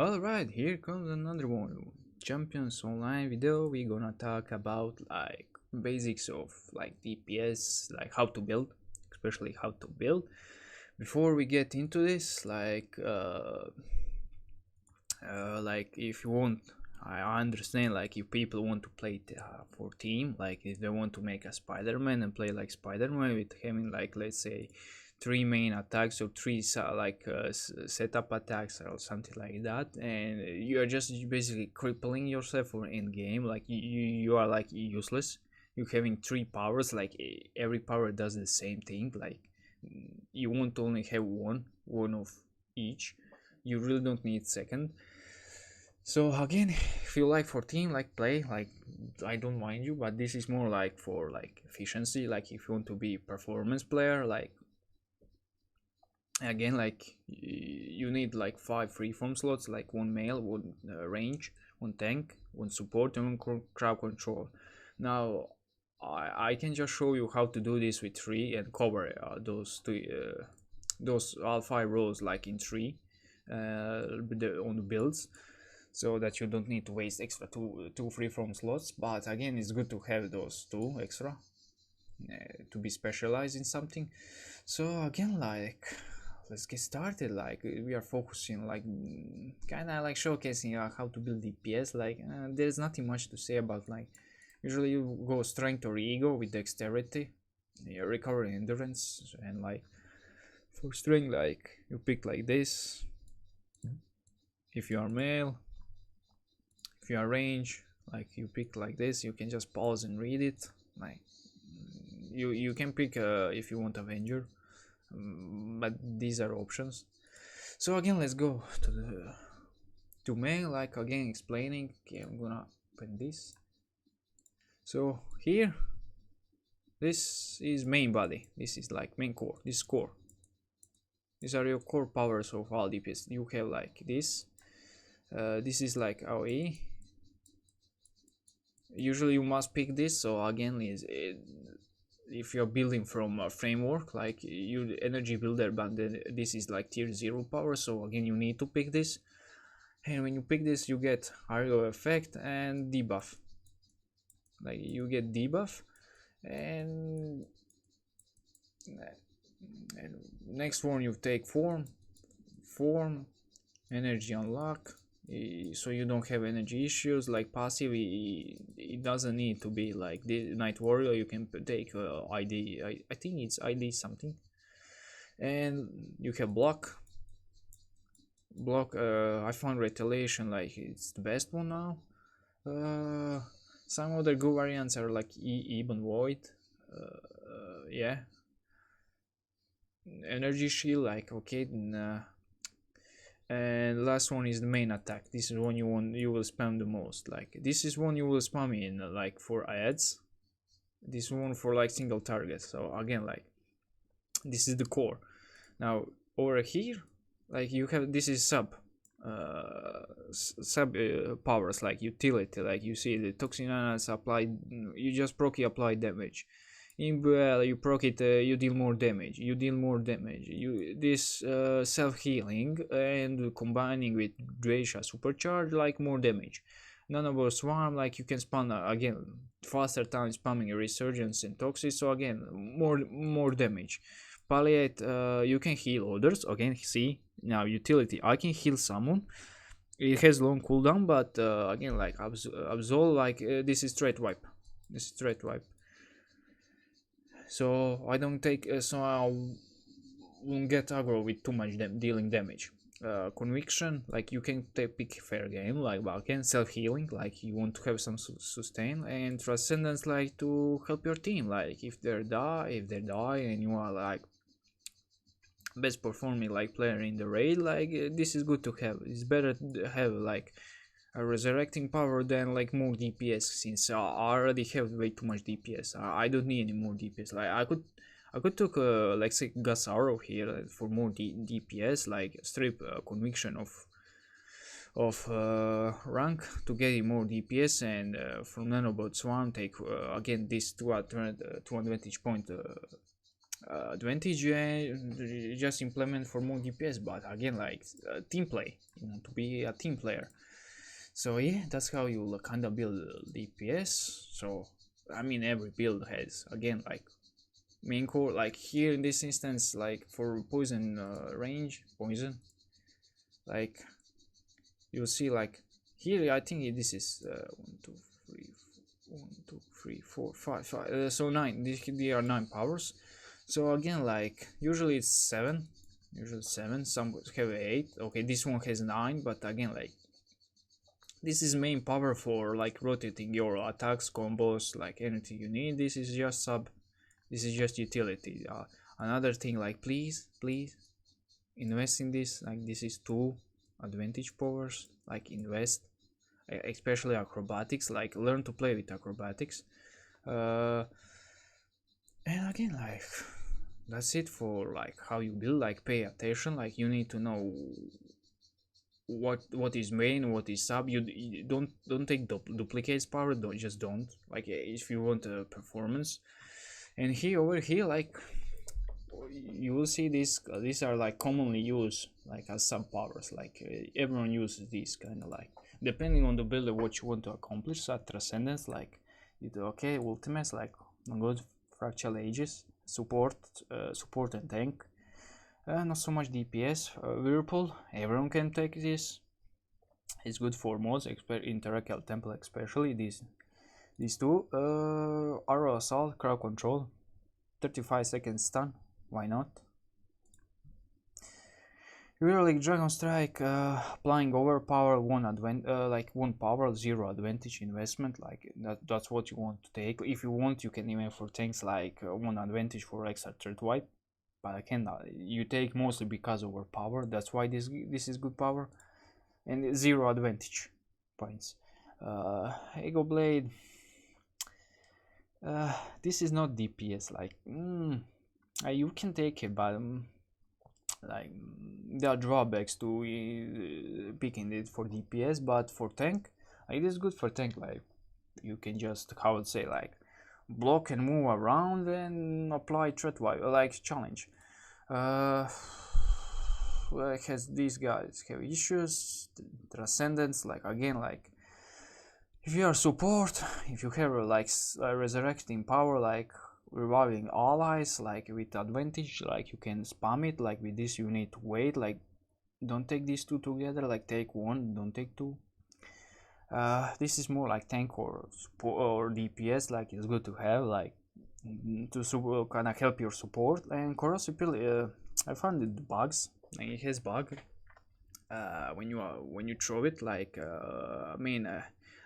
Alright, here comes another one. Champions Online video. We're gonna talk about like basics of like DPS, like how to build, especially how to build. Before we get into this, like if you want, I understand like if people want to play for team, like if they want to make a Spider-Man and play like Spider-Man with having like, let's say, 3 main attacks or 3 setup attacks or something like that, and you are just basically crippling yourself for end game. Like you are like useless. You having 3 powers, like every power does the same thing. Like you won't only have one of each. You really don't need second. So again, if you like for team, like play, like I don't mind you, but this is more like for like efficiency. Like if you want to be performance player, like again, like you need like 5 freeform slots, like 1 male, 1 range, 1 tank, 1 support, and 1 crowd control. Now I can just show you how to do this with 3 and cover those all 5 rows like in 3 on the builds, so that you don't need to waste extra two freeform slots. But again, it's good to have those 2 extra to be specialized in something. So again, like let's get started. Like we are focusing like kind of like showcasing how to build DPS. Like there's nothing much to say about, like usually you go strength or ego with dexterity, recovery, endurance, and like for strength, like you pick like this if you are male. If you are range, like you pick like this. You can just pause and read it. Like you can pick if you want Avenger, but these are options. So again, let's go to main. Like again, explaining. Okay, I'm gonna open this. So here, this is main body. This is like main core. This is core. These are your core powers of all DPS. You have like this. This is like AOE. Usually you must pick this. So again, if you're building from a framework, like you energy builder, but then this is like tier 0 power, so again you need to pick this. And when you pick this, you get halo effect and debuff. Like you get debuff, and next one you take form, energy unlock, so you don't have energy issues. Like passive, it doesn't need to be like the Night Warrior. You can take ID, I think it's ID something. And you have block. I found retaliation, like it's the best one now. Some other good variants are like even void. Yeah, energy shield, like okay. And last one is the main attack. This is one you will spam the most. Like this is one you will spam in like for ads. This one for like single target. So again, like this is the core. Now over here, like you have, this is sub powers, like utility. Like you see the toxin applied, you just proc apply damage. In Buell, you proc it, you deal more damage. You this self-healing and combining with Dresha supercharge, like more damage. Nanobot Swarm, like you can spawn again faster time spamming a resurgence and toxic, so again more damage. Palliate, you can heal others. Again, see now utility. I can heal someone. It has long cooldown, but again, like absolve, like this is straight wipe. So I don't take, so I won't get aggro with too much dealing damage. Conviction, like you can pick fair game, like Balkan. Self-healing, like you want to have some sustain. And transcendence, like to help your team, like if they die and you are like best performing like player in the raid, like this is good to have. It's better to have like a resurrecting power than like more DPS, since I already have way too much DPS. I don't need any more DPS. Like I could took like say Gas Arrow here for more DPS, like strip conviction of rank to get more DPS, and from Nanobot Swarm take again this two advantage point advantage, just implement for more DPS. But again, like team play, you want to be a team player. So yeah, that's how you kind of build DPS. So I mean, every build has, again, like main core, like here in this instance, like for poison range, poison, like you'll see, like here I think this is 1 2 3 1 2 3 4 5 5 so 9. There are 9 powers. So again, like usually it's 7, usually 7, some have 8. Okay, this one has 9, but again, like this is main power for like rotating your attacks, combos, like anything you need. This is just this is just utility. Another thing, like please invest in this. Like this is 2 advantage powers. Like invest, especially acrobatics. Like learn to play with acrobatics. And again, like that's it for like how you build. Like pay attention. Like you need to know what is main, what is sub. You don't take duplicates power. Don't like if you want a performance. And here over here, like you will see these are like commonly used like as sub powers. Like everyone uses these kind of, like depending on the builder what you want to accomplish. So transcendence, like okay, ultimates, like good fractal ages, support and tank. Not so much DPS. Whirlpool, everyone can take this. It's good for mods, in Terrakial Temple especially. These two. Arrow Assault, crowd control, 35 seconds stun. Why not? Really, Dragon Strike, applying overpower, like 1 power, 0 advantage investment. Like that's what you want to take. If you want, you can even for things like 1 advantage for extra third wipe. But I can you take mostly because of our power. That's why this is good power, and 0 advantage points. Ego Blade. This is not DPS. Like you can take it, but like there are drawbacks to picking it for DPS. But for tank, it is good for tank. Like you can just, how would say, like block and move around and apply threat wipe, like challenge. Like has these guys have issues, transcendence, like again, like if you are support, if you have like resurrecting power, like reviving allies, like with advantage, like you can spam it. Like with this you need to wait, like don't take these two together, like take one, don't take two. This is more like tank or support or DPS. Like it's good to have, like to kind of help your support. And corrosive pill, I found it bugs. Like it has bug when you throw it. Like I mean,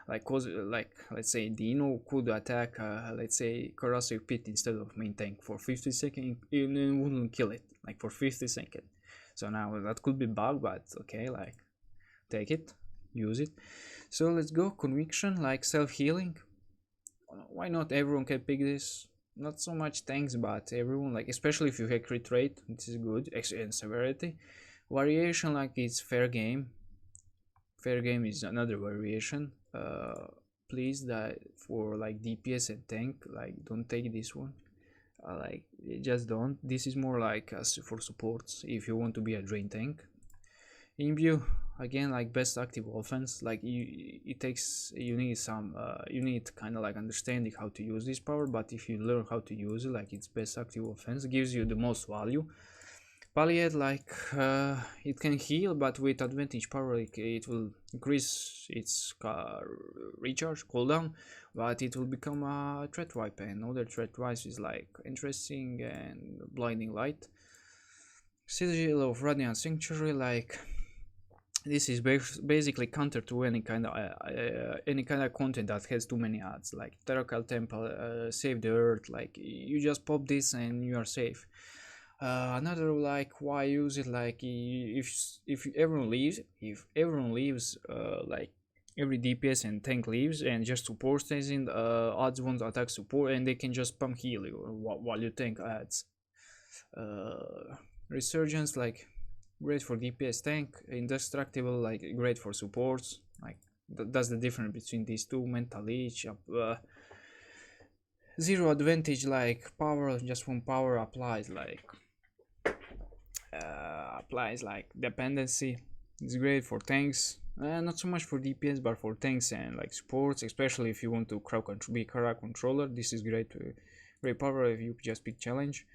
like cause like let's say Dino could attack let's say corrosive pit instead of main tank for 50 seconds, it wouldn't kill it like for 50 seconds. So now that could be bug, but okay, like take it, use it. So let's go conviction, like self-healing. Why not? Everyone can pick this. Not so much tanks, but everyone, like especially if you have crit rate, this is good. And severity variation, like it's fair game. Fair game is another variation. Please, that for like DPS and tank, like don't take this one. Like just don't. This is more like for supports if you want to be a drain tank. Imbue, again, like best active offense. Like you need kind of like understanding how to use this power, but if you learn how to use it, like it's best active offense, gives you the most value. Palliate, like it can heal, but with advantage power, like, it will increase its recharge cooldown, but it will become a threat wipe, and other threat wipes is like interesting and blinding light. Sigil of Radiant Sanctuary, like this is basically counter to any kind of content that has too many ads, like Terrakial Temple, Save the Earth. Like you just pop this and you are safe. Another, like why use it, like if everyone leaves, like every DPS and tank leaves and just support stays in, odds won't attack support and they can just spam heal you while you tank adds. Resurgence, like great for DPS tank. Indestructible, like great for supports. Like that's the difference between these two. Mental Leech, Zero advantage, like power, just one power applies like dependency. It's great for tanks, not so much for DPS, but for tanks and like supports, especially if you want to be crowd controller. This is great power if you just pick challenge.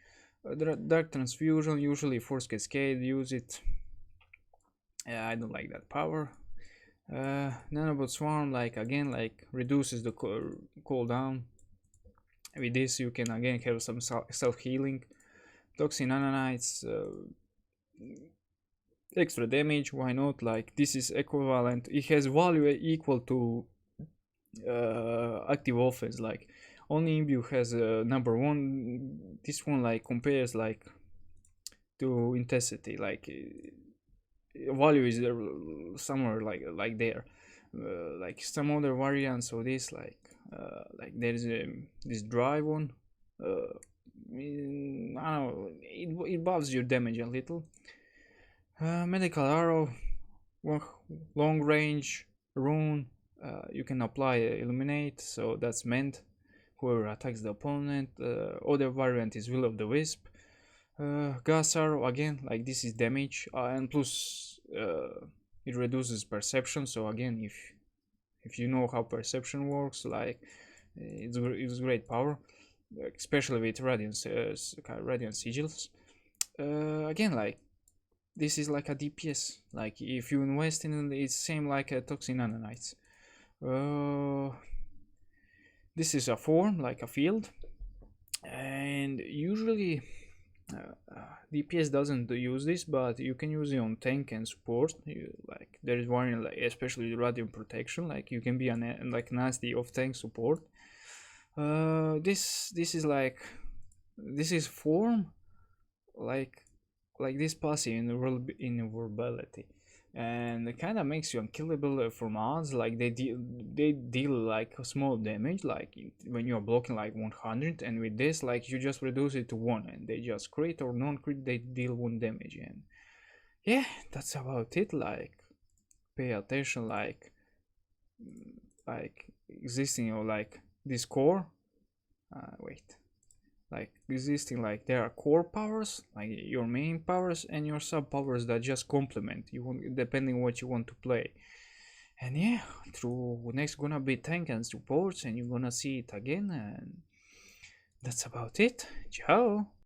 Dark transfusion, usually force cascade, use it. I don't like that power. Nanobot Swarm, like again, like reduces the cooldown. With this, you can again have some self healing. Toxin Nanonites, extra damage. Why not? Like this is equivalent. It has value equal to active offense. Like only imbue has number one. This one like compares like to intensity. Like value is somewhere like there. Like some other variants of this, like there's this drive one. I don't know. It buffs your damage a little. Medical arrow, long range rune. You can apply illuminate, so that's meant whoever attacks the opponent. Other variant is will of the wisp. Gas arrow, again, like this is damage, and plus it reduces perception. So again, if you know how perception works, like it's great power, especially with radiant sigils. Again, like this is like a DPS. Like if you invest in it, it's same like a toxin nanonites. This is a form, like a field, and usually DPS doesn't use this, but you can use it on tank and support. Like there is one, like, especially radiant protection. Like you can be like nasty off tank support. This is form like this passive invulnerability, and it kind of makes you unkillable for mods. Like they deal like small damage, like when you're blocking like 100, and with this like you just reduce it to 1 and they just crit or non-crit, they deal 1 damage. And yeah, that's about it. Like pay attention, like existing or like this core wait like existing, like there are core powers, like your main powers, and your sub powers that just complement you depending what you want to play. And yeah, through next gonna be tank and supports, and you're gonna see it again. And that's about it. Ciao.